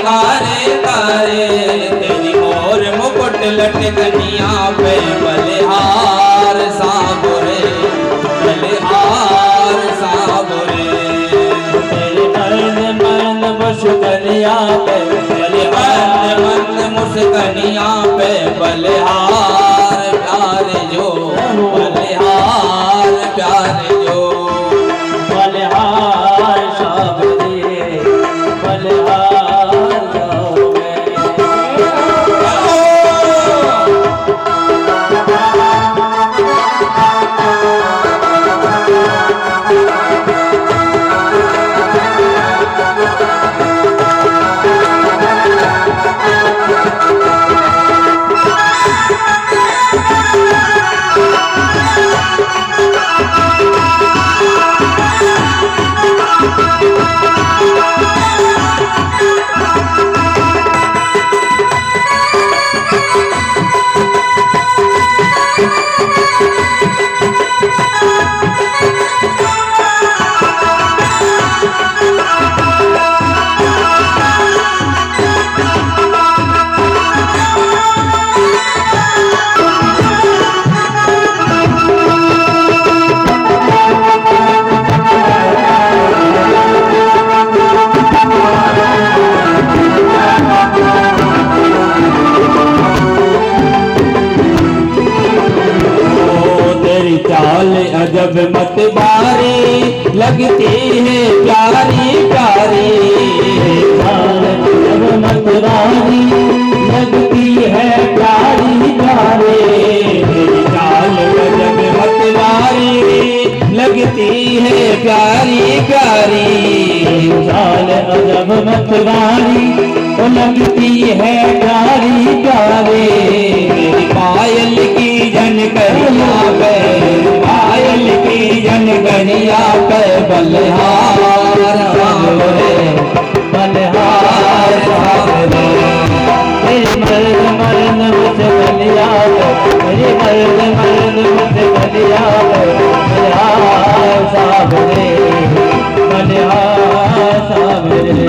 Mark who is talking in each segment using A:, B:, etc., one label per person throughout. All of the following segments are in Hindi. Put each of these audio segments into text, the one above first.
A: कारे कारे, तेरी मोर मुकुट लटकनिया पे बलिहार साबुरे, बलिहार साबुरे।
B: तेरे मर्द मर्द मुस्कनिया पे
A: मर्द मर्द मुस्कनिया पे बलिहार प्यारे जो, बलिहार प्यारे जो।
B: बलिहार साबरे बलिहार गाँव में।
A: चाल अजब मत बारी, लगती है प्यारी प्यारी।
B: चाल अजब मत बारी, लगती है प्यारी प्यारी।
A: चाल अजब मत बारी, लगती है प्यारी प्यारी।
B: चाल अजब मत बारी, लगती है प्यारी प्यारी।
A: मेरी पायल की जनकरिया पे, पायल की जनकरिया पे बलिहार साबरे,
B: बलिहार साबरे। मेरे मर्द मर्द मुस्कनिया पे, मेरे मर्द मर्द मुस्कनिया पे बलिहार साबरे, बलिहार साबरे।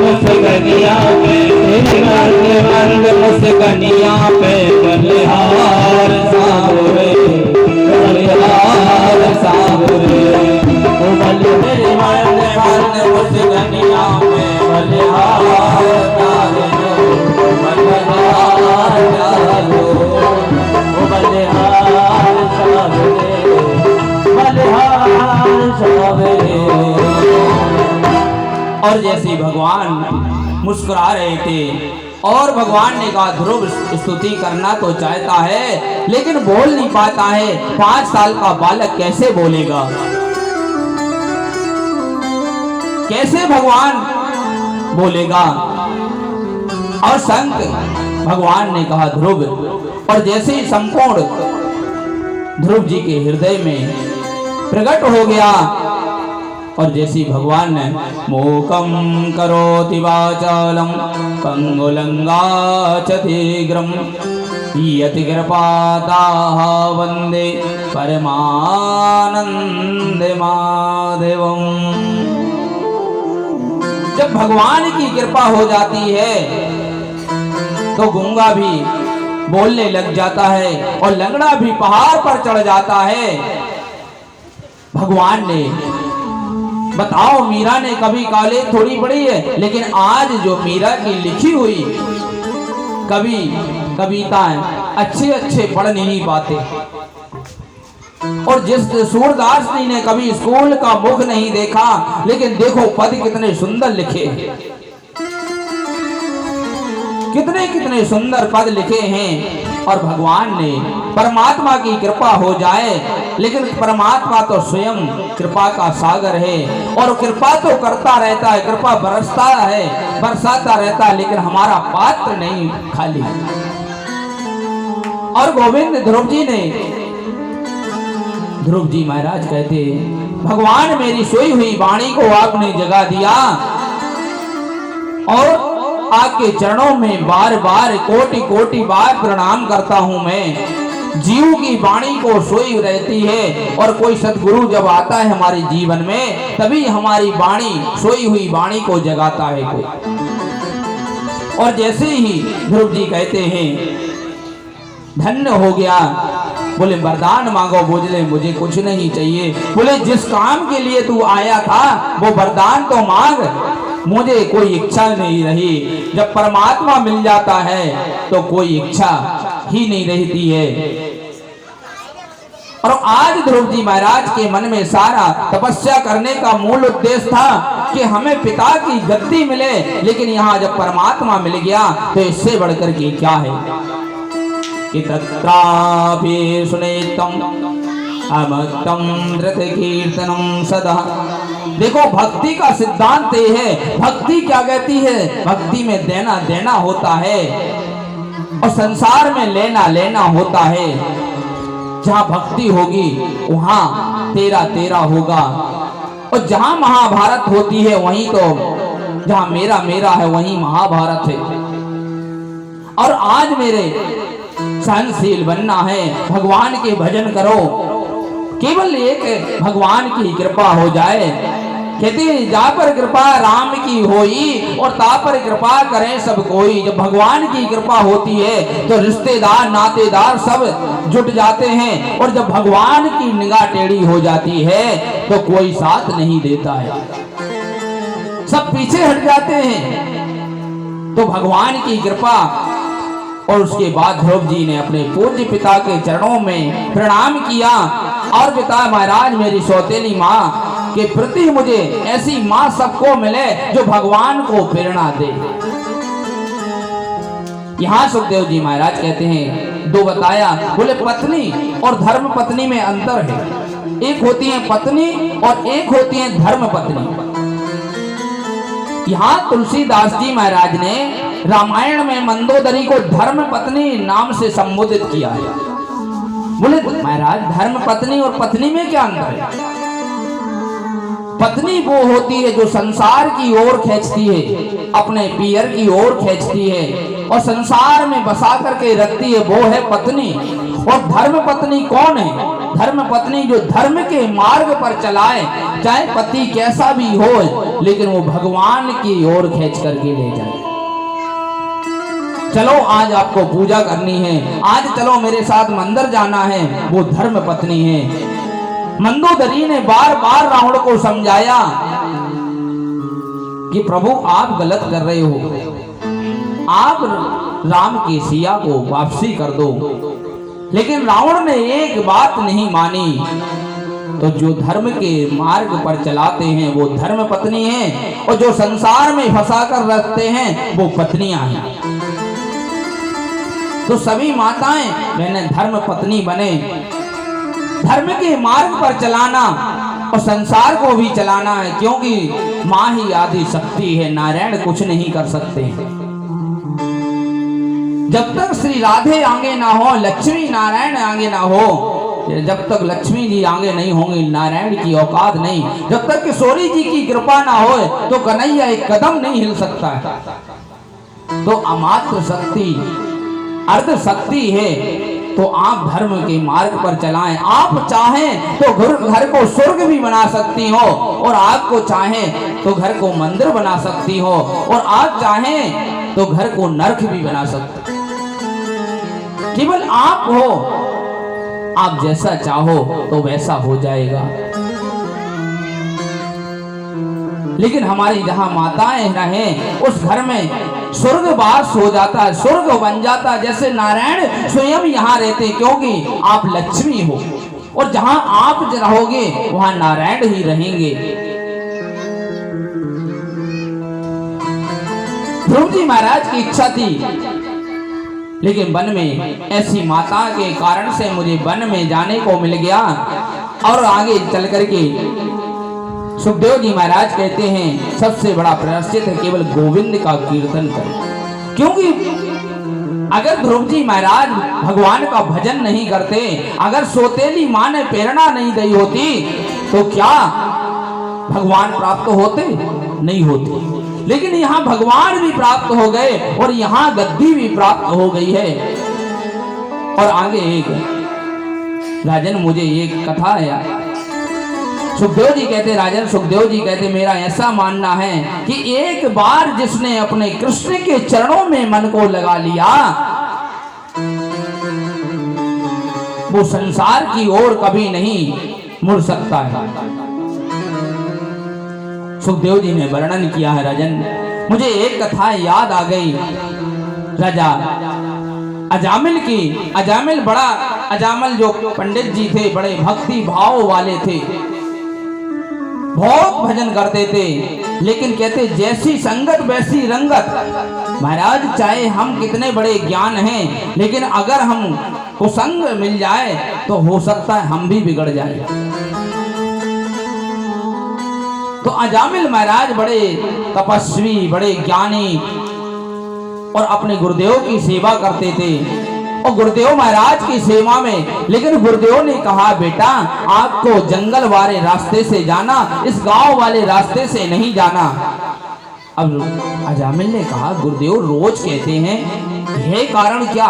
A: मुस्कनिया पे, मर्द मर्द मुस्कनिया पे बलिहार साबरे, बलिहार साबरे।
B: मेरे मर्द
A: मर्द मुस्कनिया पे बलिहार प्यारे जो, बलिहार प्यारे जो।
B: बलिहार साबरे, बलिहार साबरे।
A: और जैसे भगवान मुस्कुरा रहे थे और भगवान ने कहा ध्रुव स्तुति करना तो चाहता है लेकिन बोल नहीं पाता है। 5 साल का बालक कैसे बोलेगा, कैसे भगवान बोलेगा। और संत भगवान ने कहा ध्रुव, और जैसे ही संपूर्ण ध्रुव जी के हृदय में प्रकट हो गया और जैसी भगवान ने मोकम करोति वाचालम पंगुलंगाचति गिरम यति कृपाताः वंदे परमानंद माधवम। जब भगवान की कृपा हो जाती है तो गूंगा भी बोलने लग जाता है और लंगड़ा भी पहाड़ पर चढ़ जाता है। भगवान ने बताओ, मीरा ने कभी कॉलेज थोड़ी पढ़ी है, लेकिन आज जो मीरा की लिखी हुई कविताएं अच्छे अच्छे पढ़ नहीं पाते। और जिस सूरदास जी ने कभी स्कूल का मुख नहीं देखा, लेकिन देखो पद कितने सुंदर लिखे हैं, कितने कितने सुंदर पद लिखे हैं। और भगवान ने परमात्मा की कृपा हो जाए, लेकिन परमात्मा तो स्वयं कृपा का सागर है और कृपा तो करता रहता है, कृपा बरसता है, बरसाता रहता है, लेकिन हमारा पात्र नहीं खाली। और गोविंद ध्रुव जी महाराज कहते, भगवान मेरी सोई हुई वाणी को आपने जगा दिया और आपके चरणों में बार बार कोटि कोटि बार प्रणाम करता हूं मैं। जीव की वाणी को सोई रहती है और कोई सद्गुरु जब आता है हमारे जीवन में, तभी हमारी वाणी, सोई हुई वाणी को जगाता है कोई। और जैसे ही ध्रुव जी कहते हैं धन्य हो गया, बोले वरदान मांगो, बोले मुझे कुछ नहीं चाहिए, बोले जिस काम के लिए तू आया था वो वरदान तो मांग, मुझे कोई इच्छा नहीं रही। जब परमात्मा मिल जाता है तो कोई इच्छा ही नहीं रहती है। और आज ध्रुव जी महाराज के मन में सारा तपस्या करने का मूल उद्देश्य था कि हमें पिता की गद्दी मिले, लेकिन यहाँ जब परमात्मा मिल गया तो इससे बढ़कर के क्या है कि तत्रापि सुनेतम अमृतम धृत कीर्तनम सदा। देखो भक्ति का सिद्धांत ये है, भक्ति क्या कहती है, भक्ति में देना देना होता है और संसार में लेना लेना होता है। जहां भक्ति होगी वहां तेरा तेरा होगा, और जहां महाभारत होती है वहीं तो, जहां मेरा मेरा है वहीं महाभारत है। और आज मेरे सहनशील बनना है, भगवान के भजन करो, केवल एक भगवान की कृपा हो जाए। कहते जा पर कृपा राम की होई और ता पर कृपा करें सब कोई। जब भगवान की कृपा होती है तो रिश्तेदार नातेदार सब जुट जाते हैं, और जब भगवान की निगाह टेढ़ी हो जाती है तो कोई साथ नहीं देता है, सब पीछे हट जाते हैं। तो भगवान की कृपा। और उसके बाद ध्रुव जी ने अपने पूज्य पिता के चरणों में प्रणाम किया और पिता महाराज मेरी सौतेली माँ के प्रति मुझे ऐसी माँ सबको मिले जो भगवान को प्रेरणा दे। यहाँ सुखदेव जी महाराज कहते हैं दो बताया, बोले पत्नी और धर्म पत्नी में अंतर है, एक होती है पत्नी और एक होती है धर्म पत्नी। यहाँ तुलसीदास जी महाराज ने रामायण में मंदोदरी को धर्म पत्नी नाम से संबोधित किया है। बोले महाराज धर्म पत्नी और पत्नी में क्या अंतर है? पत्नी वो होती है जो संसार की ओर खींचती है, अपने पियर की ओर खींचती है और संसार में बसा करके रखती है, वो है पत्नी। और धर्म पत्नी कौन है? धर्म पत्नी जो धर्म के मार्ग पर चलाए, चाहे पति कैसा भी हो, लेकिन वो भगवान की ओर खींच करके ले जाए। चलो आज आपको पूजा करनी है, आज चलो मेरे साथ मंदिर जाना है, वो धर्म पत्नी है। मंदोदरी ने बार बार रावण को समझाया कि प्रभु आप गलत कर रहे हो, आप राम के सिया को वापसी कर दो। लेकिन रावण ने एक बात नहीं मानी। तो जो धर्म के मार्ग पर चलाते हैं वो धर्म पत्नी हैं, और जो संसार में फंसा कर रखते हैं वो पत्नियां हैं। तो सभी माताएं मैंने धर्म पत्नी बने, धर्म के मार्ग पर चलाना और संसार को भी चलाना है, क्योंकि माँ ही आदि शक्ति है, नारायण कुछ नहीं कर सकते। जब तक श्री राधे आगे ना हो, लक्ष्मी नारायण आगे ना हो, जब तक लक्ष्मी जी आगे नहीं होंगी नारायण की औकात नहीं, जब तक किशोरी जी की कृपा ना हो तो कन्हैया एक कदम नहीं हिल सकता है। तो अमात्र शक्ति अर्ध शक्ति है। तो आप धर्म के मार्ग पर चलाएं। आप चाहें तो घर को स्वर्ग भी बना सकती हो, और आपको चाहें तो घर को मंदिर बना सकती हो, और आप चाहें तो घर को नरक भी बना सकती। केवल आप हो, आप जैसा चाहो तो वैसा हो जाएगा। लेकिन हमारी जहां माताएं रहें उस घर में स्वर्गवास हो जाता है, स्वर्ग बन जाता है। जैसे नारायण स्वयं यहाँ रहते, क्योंकि आप लक्ष्मी हो, और जहां आप रहोगे वहां नारायण ही रहेंगे। ध्रुव जी महाराज की इच्छा थी लेकिन वन में ऐसी माता के कारण से मुझे वन में जाने को मिल गया। और आगे चल करके सुखदेव जी महाराज कहते हैं सबसे बड़ा प्रायश्चित है केवल गोविंद का कीर्तन करें। क्योंकि अगर ध्रुव जी महाराज भगवान का भजन नहीं करते, अगर सोतेली माँ ने प्रेरणा नहीं दी होती तो क्या भगवान प्राप्त होते? नहीं होते। लेकिन यहाँ भगवान भी प्राप्त हो गए और यहाँ गद्दी भी प्राप्त हो गई है। और आगे एक राजन मुझे एक कथा है यार, सुखदेव जी कहते, राजन सुखदेव जी कहते मेरा ऐसा मानना है कि एक बार जिसने अपने कृष्ण के चरणों में मन को लगा लिया वो संसार की ओर कभी नहीं मुड़ सकता है। सुखदेव जी ने वर्णन किया है राजन। मुझे एक कथा याद आ गई राजा अजामिल की। अजामिल जो पंडित जी थे बड़े भक्ति भाव वाले थे, बहुत भजन करते थे, लेकिन कहते जैसी संगत वैसी रंगत। महाराज चाहे हम कितने बड़े ज्ञान हैं, लेकिन अगर हम को संग मिल जाए तो हो सकता है हम भी बिगड़ जाए। तो अजामिल महाराज बड़े तपस्वी, बड़े ज्ञानी और अपने गुरुदेव की सेवा करते थे और गुरुदेव महाराज की सेवा में। लेकिन गुरुदेव ने कहा बेटा आपको जंगल वाले रास्ते से जाना, इस गांव वाले रास्ते से नहीं जाना। अब अजामिल ने कहा गुरुदेव रोज कहते हैं, है कारण क्या?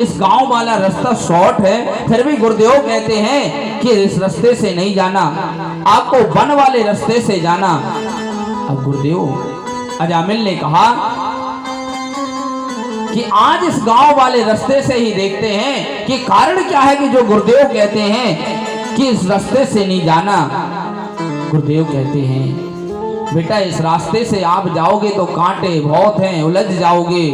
A: इस गांव वाला रास्ता शॉर्ट है, फिर भी गुरुदेव कहते हैं कि इस रास्ते से नहीं जाना, आपको वन वाले रास्ते से जाना। अब गुरुदेव अजामिल ने कहा कि आज इस गांव वाले रास्ते से ही देखते हैं कि कारण क्या है कि जो गुरुदेव कहते हैं कि इस रास्ते से नहीं जाना। गुरुदेव कहते हैं बेटा इस रास्ते से आप जाओगे तो कांटे बहुत हैं, उलझ जाओगे।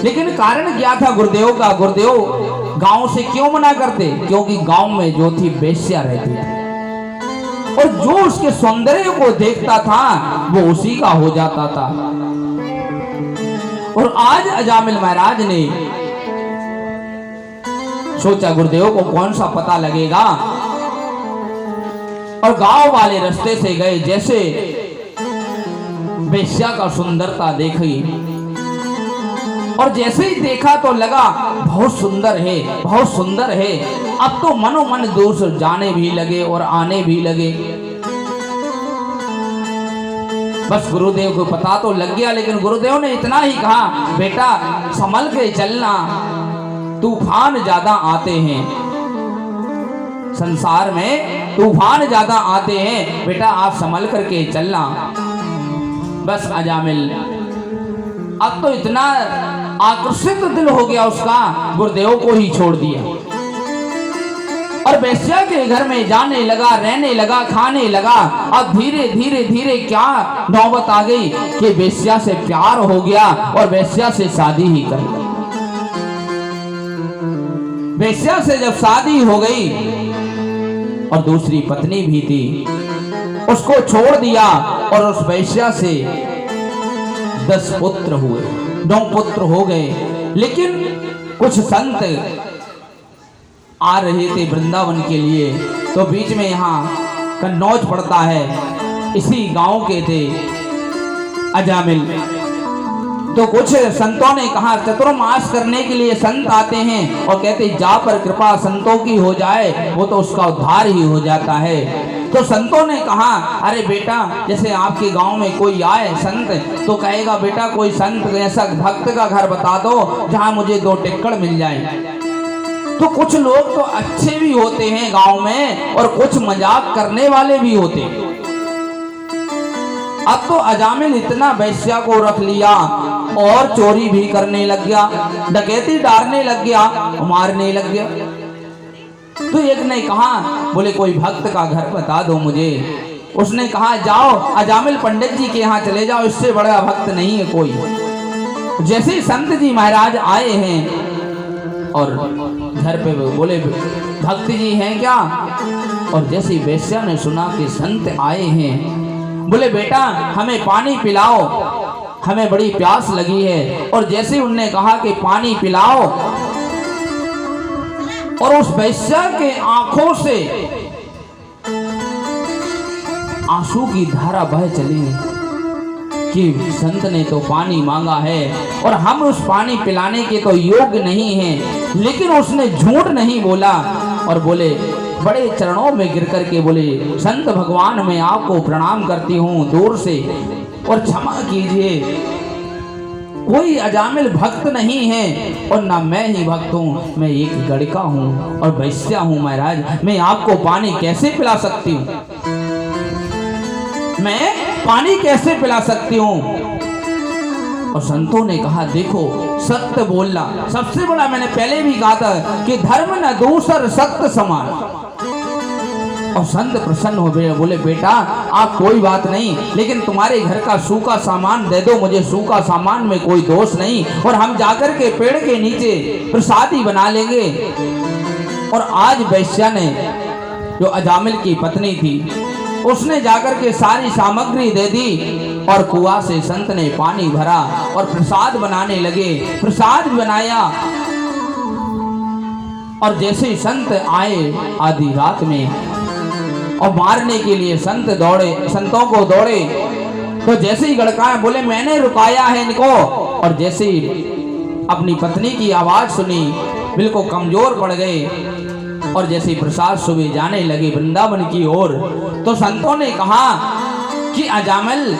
A: लेकिन कारण क्या था गुरुदेव का? गुरुदेव गांव से क्यों मना करते? क्योंकि गांव में जो थी बेश्या रहती थी और जो उसके सौंदर्य को देखता था वो उसी का हो जाता था। और आज अजामिल महाराज ने सोचा गुरुदेव को कौन सा पता लगेगा, और गांव वाले रास्ते से गए। जैसे बेश्या का सुंदरता देखी और जैसे ही देखा तो लगा बहुत सुंदर है, बहुत सुंदर है। अब तो मनो मन दूर से जाने भी लगे और आने भी लगे। बस गुरुदेव को पता तो लग गया, लेकिन गुरुदेव ने इतना ही कहा बेटा संभल के चलना, तूफान ज्यादा आते हैं, संसार में तूफान ज्यादा आते हैं, बेटा आप संभल करके चलना। बस अजामिल अब तो इतना आकर्षित दिल हो गया उसका, गुरुदेव को ही छोड़ दिया और बेश्या के घर में जाने लगा, रहने लगा, खाने लगा। अब धीरे धीरे धीरे क्या नौबत आ गई कि बेश्या से प्यार हो गया और बेश्या से शादी ही कर ली। बेश्या से जब शादी हो गई और दूसरी पत्नी भी थी, उसको छोड़ दिया और उस बेश्या से 10 पुत्र हुए, 9 पुत्र हो गए। लेकिन कुछ संत आ रहे थे वृंदावन के लिए, तो बीच में यहाँ कन्नौज पड़ता है, इसी गांव के थे अजामिल। तो कुछ संतों ने कहा चतुर्मास करने के लिए संत आते हैं और कहते जा पर कृपा संतों की हो जाए वो तो उसका उद्धार ही हो जाता है। तो संतों ने कहा अरे बेटा जैसे आपके गांव में कोई आए संत तो कहेगा बेटा कोई संत ऐसा भक्त का घर बता दो जहां मुझे 2 टिक्कड़ मिल जाए। तो कुछ लोग तो अच्छे भी होते हैं गांव में और कुछ मजाक करने वाले भी होते हैं। अब तो अजामिल इतना बेश्या को रख लिया और चोरी भी करने लग गया, डकैती डालने लग गया, मारने लग गया। तो एक ने कहा बोले कोई भक्त का घर बता दो मुझे। उसने कहा जाओ अजामिल पंडित जी के यहाँ चले जाओ, इससे बड़ा भक्त नहीं है कोई। जैसे ही संत जी महाराज आए हैं और घर पे बोले भक्त जी हैं क्या? और जैसे बेश्या ने सुना कि संत आए हैं, बोले बेटा हमें पानी पिलाओ। हमें बड़ी प्यास लगी है। और जैसे उनने कहा कि पानी पिलाओ, और उस वैश्या के आंखों से आंसू की धारा बह चली कि संत ने तो पानी मांगा है और हम उस पानी पिलाने के तो योग्य नहीं हैं। लेकिन उसने झूठ नहीं बोला और बोले, बड़े चरणों में गिर करके बोले, संत भगवान मैं आपको प्रणाम करती हूँ दूर से और क्षमा कीजिए, कोई अजामिल भक्त नहीं है और ना मैं ही भक्त हूँ, मैं एक गड़का हूँ और वैश्या हूँ महाराज, मैं आपको पानी कैसे पिला सकती हूँ, मैं पानी कैसे पिला सकती हूँ। और संतों ने कहा, देखो सत्य बोलना सबसे बड़ा, मैंने पहले भी कहा था कि धर्म न दूसर सत्य समान। और संत प्रसन्न हो गए, बोले बेटा आप कोई बात नहीं, लेकिन तुम्हारे घर का सूखा सामान दे दो मुझे, सूखा सामान में कोई दोष नहीं, और हम जाकर के पेड़ के नीचे प्रसादी बना लेंगे। और आज वैश्या ने, जो अजामिल की पत्नी थी, उसने जाकर के सारी सामग्री दे दी और कुआं से संत ने पानी भरा और प्रसाद बनाने लगे। प्रसाद बनाया और जैसे ही संत आए आधी रात में और मारने के लिए संत दौड़े, संतों को दौड़े, तो जैसे ही गड़काया, बोले मैंने रुकाया है इनको। और जैसे ही अपनी पत्नी की आवाज सुनी बिल्कुल कमजोर पड़ गए और जैसे प्रसाद सुबह जाने लगे वृंदावन की ओर, तो संतों ने कहा कि अजामिल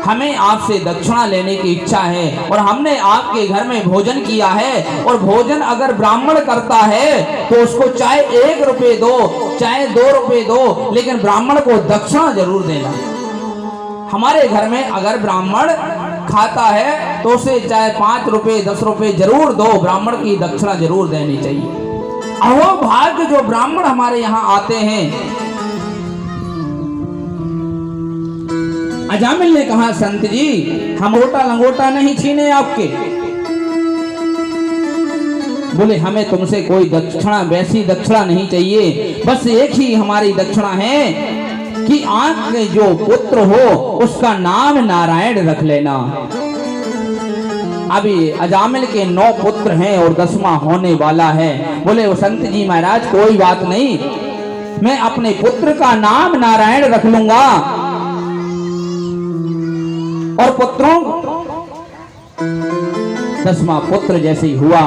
A: हमें आपसे दक्षिणा लेने की इच्छा है और हमने आपके घर में भोजन किया है, और भोजन अगर ब्राह्मण करता है तो उसको चाहे 1 रुपये दो चाहे 2 रुपये दो, लेकिन ब्राह्मण को दक्षिणा जरूर देना। हमारे घर में अगर ब्राह्मण खाता है तो उसे चाहे 5 रुपये 10 रुपये जरूर दो, ब्राह्मण की दक्षिणा जरूर देनी चाहिए। अहो भाग्य जो ब्राह्मण हमारे यहाँ आते हैं। अजामिल ने कहा, संत जी हम लोटा लंगोटा नहीं छीने आपके। बोले हमें तुमसे कोई दक्षिणा, वैसी दक्षिणा नहीं चाहिए, बस एक ही हमारी दक्षिणा है कि आंख के जो पुत्र हो उसका नाम नारायण रख लेना। अभी अजामिल के 9 पुत्र हैं और 10वां होने वाला है। बोले संत जी महाराज कोई बात नहीं, मैं अपने पुत्र का नाम नारायण रख लूंगा। और पुत्रों 10वां पुत्र जैसे ही हुआ